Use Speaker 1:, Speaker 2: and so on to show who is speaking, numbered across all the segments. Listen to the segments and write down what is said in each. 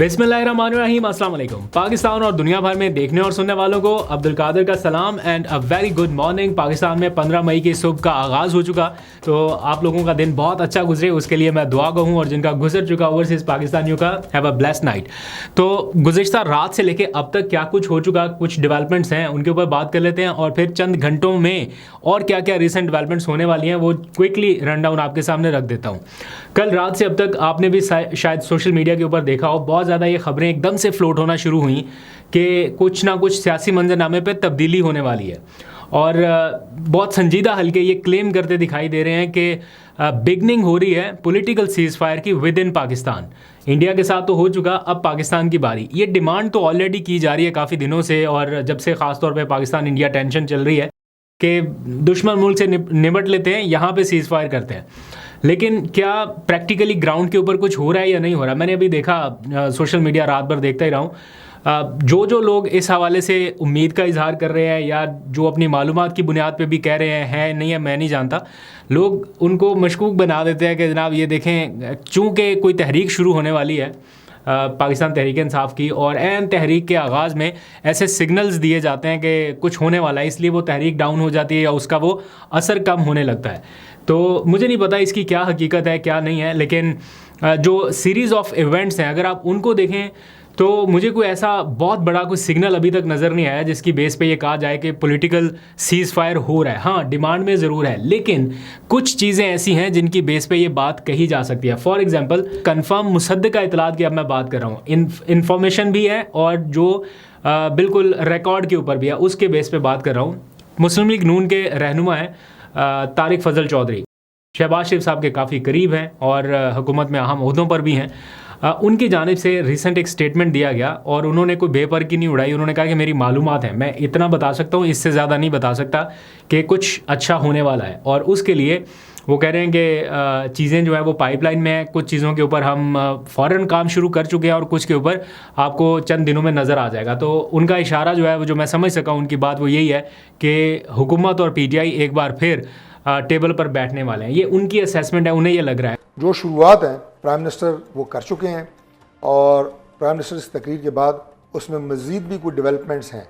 Speaker 1: बिस्मिल्लाहिर्रहमानिर्रहीम, अस्सलाम वालेकुम। पाकिस्तान और दुनिया भर में देखने और सुनने वालों को अब्दुल कादिर का सलाम and a very good morning. Pakistan में 15 मई की सुबह का आगाज़ हो चुका, तो आप लोगों का दिन बहुत अच्छा गुजरे उसके लिए मैं दुआ कहूँ, और जिनका गुजर चुका ओवरसीज़ पाकिस्तानियों का हैव अ ब्लेस्ड नाइट। तो गुज़िश्ता रात से लेके अब तक क्या कुछ हो चुका, कुछ डेवलपमेंट्स हैं उनके ऊपर बात कर लेते हैं, और फिर चंद घंटों में और क्या क्या रिसेंट डेवलपमेंट्स होने वाली हैं वो क्विकली रन डाउन आपके सामने रख देता हूँ। कल रात से अब तक आपने भी शायद सोशल मीडिया के ऊपर देखा हो, बहुत ज़्यादा ये खबरें एकदम से फ्लोट होना शुरू हुई कि कुछ ना कुछ सियासी मंजरनामे पे तब्दीली होने वाली है, और बहुत संजीदा हल्के ये क्लेम करते दिखाई दे रहे हैं कि बिगनिंग हो रही है पॉलिटिकल सीज फायर की विद इन पाकिस्तान। इंडिया के साथ तो हो चुका, अब पाकिस्तान की बारी। ये डिमांड तो ऑलरेडी की जा रही है काफ़ी दिनों से, और जब से ख़ासतौर पे पाकिस्तान इंडिया टेंशन चल रही है कि दुश्मन मुल्क से निपट लेते हैं, यहाँ पे सीज़ फायर करते हैं। लेकिन क्या प्रैक्टिकली ग्राउंड के ऊपर कुछ हो रहा है या नहीं हो रहा? मैंने अभी देखा, सोशल मीडिया रात भर देखता ही रहा हूँ, जो लोग इस हवाले से उम्मीद का इजहार कर रहे हैं या जो अपनी मालूमात की बुनियाद पे भी कह रहे हैं नहीं है मैं नहीं जानता, लोग उनको मशकूक बना देते हैं कि जनाब ये देखें, चूँकि कोई तहरीक शुरू होने वाली है पाकिस्तान तहरीक इंसाफ की, और एन तहरीक के आगाज़ में ऐसे सिग्नल्स दिए जाते हैं कि कुछ होने वाला है, इसलिए वो तहरीक डाउन हो जाती है या उसका वो असर कम होने लगता है। तो मुझे नहीं पता इसकी क्या हकीकत है क्या नहीं है, लेकिन जो सीरीज़ ऑफ इवेंट्स हैं अगर आप उनको देखें तो मुझे कोई ऐसा बहुत बड़ा कोई सिग्नल अभी तक नज़र नहीं आया जिसकी बेस पे ये कहा जाए कि पॉलिटिकल सीज़ फायर हो रहा है। हाँ, डिमांड में ज़रूर है, लेकिन कुछ चीज़ें ऐसी हैं जिनकी बेस पे ये बात कही जा सकती है। फॉर एग्जांपल, कंफर्म मुसद्दक़ा इतलात की अब मैं बात कर रहा हूँ, इन्फॉर्मेशन भी है और जो बिल्कुल रिकॉर्ड के ऊपर भी है उसके बेस पे बात कर रहा हूँ। मुस्लिम लीग नून के रहनुमा हैं तारिक फजल चौधरी, शहबाज शरीफ साहब के काफ़ी करीब हैं और हुकूमत में अहम ओहदों पर भी हैं। उनकी जानिब से रिसेंट एक स्टेटमेंट दिया गया और उन्होंने कोई बेपरवाही नहीं उड़ाई। उन्होंने कहा कि मेरी मालूमात है, मैं इतना बता सकता हूँ, इससे ज़्यादा नहीं बता सकता कि कुछ अच्छा होने वाला है, और उसके लिए वो कह रहे हैं कि चीज़ें जो है वो पाइपलाइन में है। कुछ चीज़ों के ऊपर हम फ़ौरन काम शुरू कर चुके हैं और कुछ के ऊपर आपको चंद दिनों में नज़र आ जाएगा। तो उनका इशारा जो है वो जो मैं समझ सका उनकी बात वो यही है कि हुकूमत और PTI एक बार फिर टेबल पर बैठने वाले हैं। ये उनकी असेसमेंट है, उन्हें ये लग रहा है।
Speaker 2: जो शुरुआत है प्राइम मिनिस्टर वो कर चुके हैं, और प्राइम मिनिस्टर इस तकरीर के बाद उसमें मज़ीद भी कुछ डेवलपमेंट्स हैं।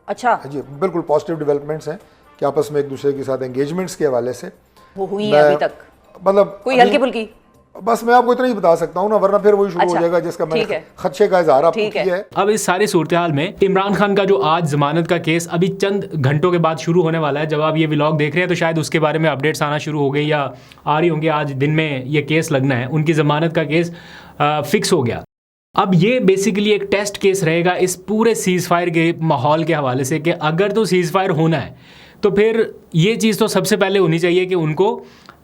Speaker 3: अच्छा
Speaker 2: जी, बिल्कुल पॉजिटिव डेवलपमेंट्स हैं कि आपस में एक दूसरे के साथ एंगेजमेंट्स के हवाले से
Speaker 3: वो हुई है अभी तक,
Speaker 2: मतलब
Speaker 3: कोई हल्की फुल्की?
Speaker 2: बस मैं आपको इतना ही बता सकता हूँ ना, वरना फिर वही शुरू हो जाएगा जिसका मैंने खदशे का इजहार आपको किया है।
Speaker 1: अब इस सारी सूरत हाल में इमरान खान का जो आज जमानत का केस अभी चंद घंटों के बाद शुरू होने वाला है, जब आप ये व्लॉग देख रहे हैं तो शायद उसके बारे में अपडेट्स आना शुरू हो गई या आ रही होंगी। आज दिन में ये केस लगना है, उनकी जमानत का केस फिक्स हो गया। अब ये बेसिकली एक टेस्ट केस रहेगा इस पूरे सीज़ फायर के माहौल के हवाले से कि अगर तो सीज़ फायर होना है तो फिर ये चीज़ तो सबसे पहले होनी चाहिए कि उनको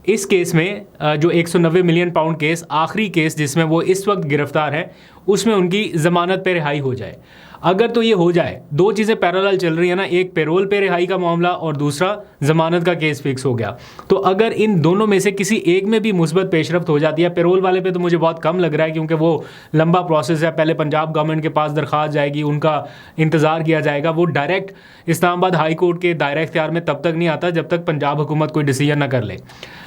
Speaker 1: इस केस में जो 190 मिलियन पाउंड केस, आखिरी केस जिसमें वो इस वक्त गिरफ्तार है, उसमें उनकी ज़मानत पे रिहाई हो जाए। अगर तो ये हो जाए, दो चीज़ें पैरेलल चल रही है ना, एक पेरोल पे रिहाई का मामला और दूसरा ज़मानत का केस फिक्स हो गया, तो अगर इन दोनों में से किसी एक में भी मुस्बत पेशरफ्त हो जाती है, पेरोल वाले पे तो मुझे बहुत कम लग रहा है क्योंकि वो लंबा प्रोसेस है, पहले पंजाब गवर्नमेंट के पास दरख्वास्त जाएगी, उनका इंतज़ार किया जाएगा, वो डायरेक्ट इस्लामाबाद हाई कोर्ट के दायरे इख्तियार में तब तक नहीं आता जब तक पंजाब हुकूमत कोई डिसीजन ना कर ले।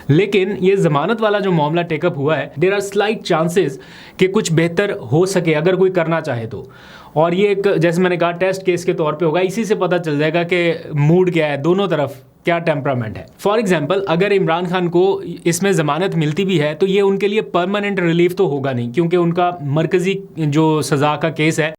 Speaker 1: लेकिन ये ज़मानत वाला जो मामला टेकअप हुआ है, देयर आर स्लाइट चांसेस कि कुछ बेहतर हो सके अगर कोई करना चाहे तो, और ये एक जैसे मैंने कहा टेस्ट केस के तौर पे होगा। इसी से पता चल जाएगा कि मूड क्या है, दोनों तरफ क्या टेम्परामेंट है। फॉर एग्जांपल, अगर इमरान खान को इसमें ज़मानत मिलती भी है तो ये उनके लिए परमानेंट रिलीफ तो होगा नहीं, क्योंकि उनका मरकज़ी जो सज़ा का केस है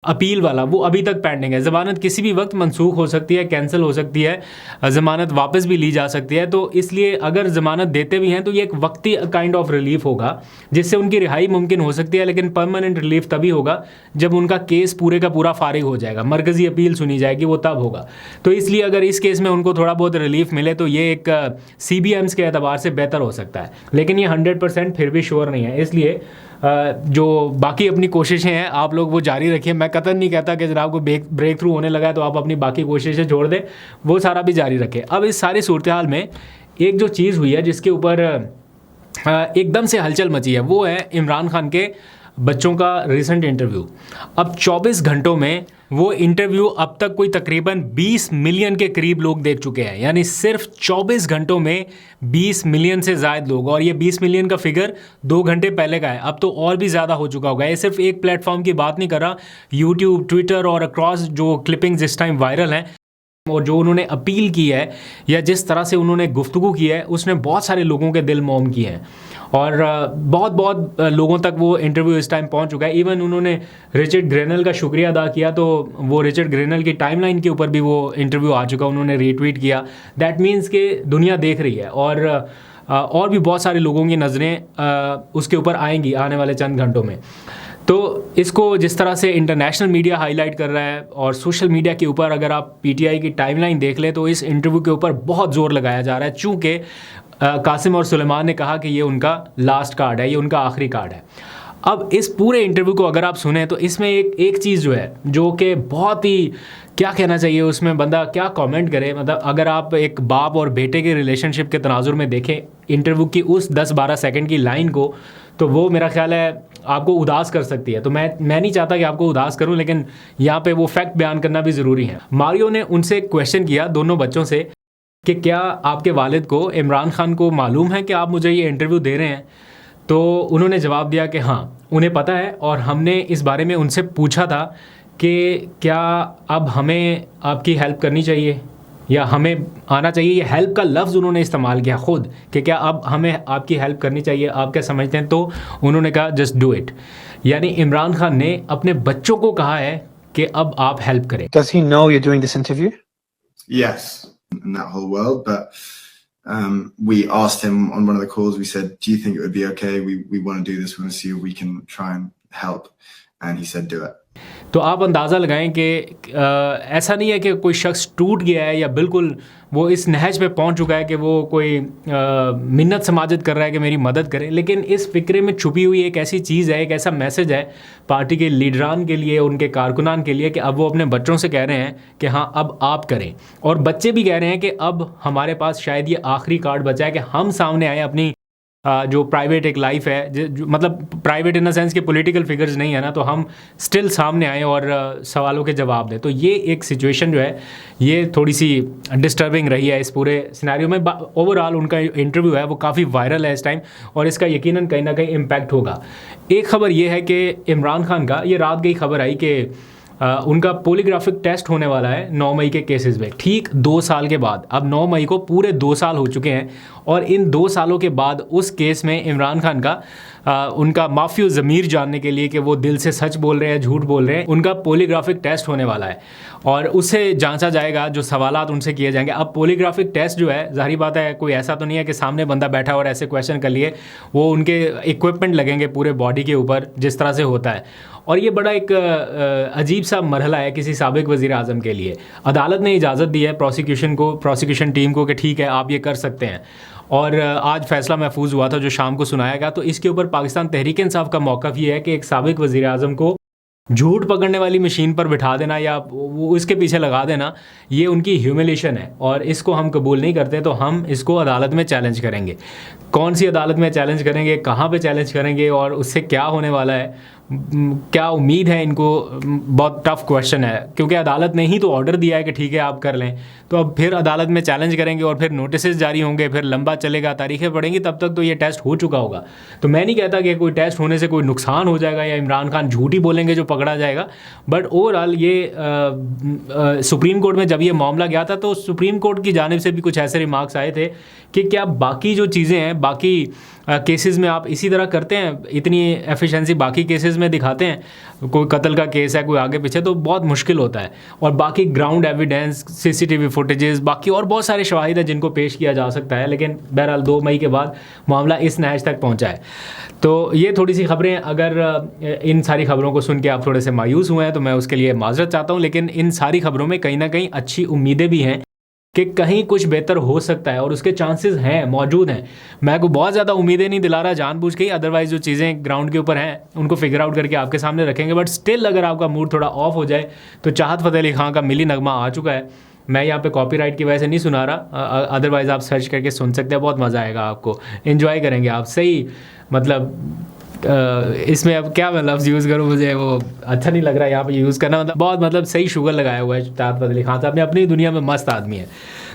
Speaker 1: अपील वाला वो अभी तक पेंडिंग है। ज़मानत किसी भी वक्त मनसूख हो सकती है, कैंसिल हो सकती है, ज़मानत वापस भी ली जा सकती है। तो इसलिए अगर ज़मानत देते भी हैं तो ये एक वक्ती काइंड ऑफ रिलीफ होगा जिससे उनकी रिहाई मुमकिन हो सकती है, लेकिन परमानेंट रिलीफ तभी होगा जब उनका केस पूरे का पूरा फारिग हो जाएगा, मरकज़ी अपील सुनी जाएगी, वो तब होगा। तो इसलिए अगर इस केस में उनको थोड़ा बहुत रिलीफ मिले तो ये एक CBMs के एतबार से बेहतर हो सकता है, लेकिन ये 100% फिर भी श्योर नहीं है। इसलिए जो बाकी अपनी कोशिशें हैं आप लोग वो जारी रखिए। मैं कतई नहीं कहता कि जनाब को ब्रेक थ्रू होने लगा है तो आप अपनी बाकी कोशिशें छोड़ दें, वो सारा भी जारी रखें। अब इस सारी सूरत हाल में एक जो चीज़ हुई है जिसके ऊपर एकदम से हलचल मची है, वो है इमरान खान के बच्चों का रिसेंट इंटरव्यू, अब 24 घंटों में वो इंटरव्यू अब तक कोई तकरीबन 20 मिलियन के करीब लोग देख चुके हैं। यानी सिर्फ 24 घंटों में 20 मिलियन से ज़्यादा लोग, और ये 20 मिलियन का फिगर 2 घंटे पहले का है, अब तो और भी ज़्यादा हो चुका होगा। ये सिर्फ एक प्लेटफॉर्म की बात नहीं कर रहा, यूट्यूब, ट्विटर और अक्रॉस जो क्लिपिंग्स इस टाइम वायरल हैं और जो उन्होंने अपील की है या जिस तरह से उन्होंने गुफ्तगू की है, उसने बहुत सारे लोगों के दिल मौम किए हैं और बहुत बहुत लोगों तक वो इंटरव्यू इस टाइम पहुंच चुका है। इवन उन्होंने रिचर्ड ग्रेनल का शुक्रिया अदा किया, तो वो रिचर्ड ग्रेनल की टाइमलाइन के ऊपर भी वो इंटरव्यू आ चुका, उन्होंने रीट्वीट किया। दैट मीन्स कि दुनिया देख रही है और भी बहुत सारे लोगों की नज़रें उसके ऊपर आएंगी आने वाले चंद घंटों में। तो इसको जिस तरह से इंटरनेशनल मीडिया हाईलाइट कर रहा है और सोशल मीडिया के ऊपर अगर आप पीटीआई की टाइमलाइन देख लें तो इस इंटरव्यू के ऊपर बहुत ज़ोर लगाया जा रहा है, चूँकि कासिम और सुलेमान ने कहा कि ये उनका लास्ट कार्ड है, ये उनका आखिरी कार्ड है। अब इस पूरे इंटरव्यू को अगर आप सुने तो इसमें एक चीज़ जो है जो कि बहुत ही, क्या कहना चाहिए उसमें, बंदा क्या कमेंट करे। मतलब अगर आप एक बाप और बेटे के रिलेशनशिप के तनाजुर में देखें इंटरव्यू की उस 10-12 सेकंड की लाइन को, तो वो मेरा ख्याल है आपको उदास कर सकती है। तो मैं नहीं चाहता कि आपको उदास करूं, लेकिन यहाँ पे वो फैक्ट बयान करना भी ज़रूरी है। मारियो ने उनसे क्वेश्चन किया, दोनों बच्चों से, कि क्या आपके वालिद को, इमरान खान को मालूम है कि आप मुझे ये इंटरव्यू दे रहे हैं? तो उन्होंने जवाब दिया कि हाँ, उन्हें पता है और हमने इस बारे में उनसे पूछा था कि क्या अब हमें आपकी हेल्प करनी चाहिए या हमें आना चाहिए। ये हेल्प का लफ्ज़ उन्होंने इस्तेमाल किया खुद कि क्या अब हमें आपकी हेल्प करनी चाहिए, आप क्या समझते हैं? तो उन्होंने कहा जस्ट डू इट। यानी इमरान खान ने अपने बच्चों को कहा है कि अब आप हेल्प करें।
Speaker 3: Does he know you're doing this interview?
Speaker 4: Yes, in that whole world, but we asked him on one of the calls, we said, do you think it would be okay? We want to do this, we want to see if we can try and help. And he said, do it.
Speaker 1: तो आप अंदाज़ा लगाएं कि ऐसा नहीं है कि कोई शख्स टूट गया है या बिल्कुल वो इस नहज पे पहुंच चुका है कि वो कोई मिन्नत समाजत कर रहा है कि मेरी मदद करें, लेकिन इस फिक्रे में छुपी हुई एक ऐसी चीज़ है, एक ऐसा मैसेज है पार्टी के लीडरान के लिए, उनके कारकुनान के लिए, कि अब वो अपने बच्चों से कह रहे हैं कि हाँ अब आप करें, और बच्चे भी कह रहे हैं कि अब हमारे पास शायद ये आखिरी कार्ड बचा है कि हम सामने आए अपनी जो प्राइवेट एक लाइफ है, मतलब प्राइवेट इन द सेंस के पॉलिटिकल फिगर्स नहीं है ना, तो हम स्टिल सामने आए और सवालों के जवाब दें। तो ये एक सिचुएशन जो है ये थोड़ी सी डिस्टर्बिंग रही है इस पूरे सिनेरियो में। ओवरऑल उनका इंटरव्यू है वो काफ़ी वायरल है इस टाइम और इसका यकीनन कहीं ना कहीं इम्पैक्ट होगा। एक खबर ये है कि इमरान खान का, ये रात की खबर आई कि उनका पॉलीग्राफिक टेस्ट होने वाला है 9 मई के केसेस में, ठीक 2 साल के बाद। अब 9 मई को पूरे 2 साल हो चुके हैं और इन 2 सालों के बाद उस केस में इमरान खान का उनका माफियो ज़मीर जानने के लिए कि वो दिल से सच बोल रहे हैं झूठ बोल रहे हैं, उनका पॉलीग्राफिक टेस्ट होने वाला है और उससे जांचा जाएगा, जो सवालात उनसे किए जाएंगे। अब पॉलीग्राफिक टेस्ट जो है, जाहिर बात है कोई ऐसा तो नहीं है कि सामने बंदा बैठा और ऐसे क्वेश्चन कर लिए, वो उनके इक्विपमेंट लगेंगे पूरे बॉडी के ऊपर जिस तरह से होता है। और ये बड़ा एक अजीब सा मरहला है किसी साबिक वज़ीर आज़म के लिए। अदालत ने इजाज़त दी है प्रोसिक्यूशन टीम को कि ठीक है आप ये कर सकते हैं, और आज फैसला महफूज हुआ था जो शाम को सुनाया गया। तो इसके ऊपर पाकिस्तान तहरीक इंसाफ का मौक़िफ़ ये है कि एक साबिक वज़ीर आज़म को झूठ पकड़ने वाली मशीन पर बिठा देना या वो इसके पीछे लगा देना, ये उनकी ह्यूमिलेशन है और इसको हम कबूल नहीं करते। तो हम इसको अदालत में चैलेंज करेंगे। कौन सी अदालत में चैलेंज करेंगे, कहाँ पे चैलेंज करेंगे और उससे क्या होने वाला है, क्या उम्मीद है इनको, बहुत टफ क्वेश्चन है, क्योंकि अदालत ने ही तो ऑर्डर दिया है कि ठीक है आप कर लें। तो अब फिर अदालत में चैलेंज करेंगे और फिर नोटिस जारी होंगे, फिर लंबा चलेगा, तारीखें पड़ेंगी, तब तक तो ये टेस्ट हो चुका होगा। तो मैं नहीं कहता कि कोई टेस्ट होने से कोई नुकसान हो जाएगा या इमरान खान झूठ ही बोलेंगे जो पकड़ा जाएगा, बट ओवरऑल ये सुप्रीम कोर्ट में जब ये मामला गया था तो सुप्रीम कोर्ट की जानिब से भी कुछ ऐसे रिमार्क्स आए थे कि क्या बाकी जो चीज़ें हैं, बाकी केसेस में आप इसी तरह करते हैं, इतनी एफिशिएंसी बाकी केसेस में दिखाते हैं, कोई कत्ल का केस है कोई आगे पीछे तो बहुत मुश्किल होता है। और बाकी ग्राउंड एविडेंस, सीसीटीवी फुटेजेस, बाकी और बहुत सारे शवाहिद हैं जिनको पेश किया जा सकता है, लेकिन बहरहाल 2 मई के बाद मामला इस नहज तक पहुंचा है। तो ये थोड़ी सी खबरें, अगर इन सारी खबरों को सुन के आप थोड़े से मायूस हुए हैं तो मैं उसके लिए माजरत चाहता हूँ, लेकिन इन सारी खबरों में कहीं ना कहीं अच्छी उम्मीदें भी हैं कि कहीं कुछ बेहतर हो सकता है और उसके चांसेस हैं, मौजूद हैं। मैं को बहुत ज़्यादा उम्मीदें नहीं दिला रहा जानबूझ के ही, अदरवाइज़ जो चीज़ें ग्राउंड के ऊपर हैं उनको फिगर आउट करके आपके सामने रखेंगे। बट स्टिल अगर आपका मूड थोड़ा ऑफ हो जाए तो चाहत फ़तेह अली खान का मिली नगमा आ चुका है। मैं यहाँ पे कॉपीराइट की वजह से नहीं सुना रहा, अदरवाइज़ आप सर्च करके सुन सकते हैं, बहुत मज़ा आएगा आपको, इन्जॉय करेंगे आप। सही मतलब इसमें अब क्या मैं लफ्ज़ यूज़ करूँ, मुझे वो अच्छा नहीं लग रहा है यहाँ पे यूज़ करना, मतलब बहुत मतलब सही शुगर लगाया हुआ है शादात फ़तेह अली खान साहब ने, अपनी दुनिया में मस्त आदमी है।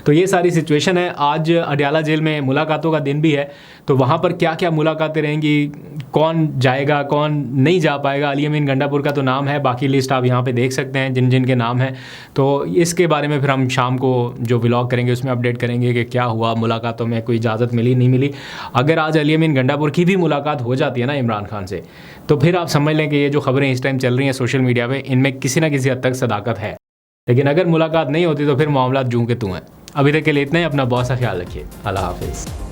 Speaker 1: तो ये सारी सिचुएशन है। आज अडयाला जेल में मुलाकातों का दिन भी है, तो वहाँ पर क्या क्या मुलाकातें रहेंगी, कौन जाएगा कौन नहीं जा पाएगा, अली अमीन गंडापुर का तो नाम है, बाकी लिस्ट आप यहाँ पे देख सकते हैं जिन जिन के नाम हैं। तो इसके बारे में फिर हम शाम को जो व्लॉग करेंगे उसमें अपडेट करेंगे कि क्या हुआ मुलाकातों में, कोई इजाज़त मिली नहीं मिली। अगर आज अली अमीन गंडापुर की भी मुलाकात हो जाती है ना इमरान खान से, तो फिर आप समझ लें कि ये जो खबरें इस टाइम चल रही हैं सोशल मीडिया पे, इनमें किसी ना किसी हद तक सदाकत है। लेकिन अगर मुलाकात नहीं होती तो फिर मामला जूं के तूं हैं। अभी तक के लिए इतना ही। अपना बहुत सा ख्याल रखिए। अल्लाह हाफिज़।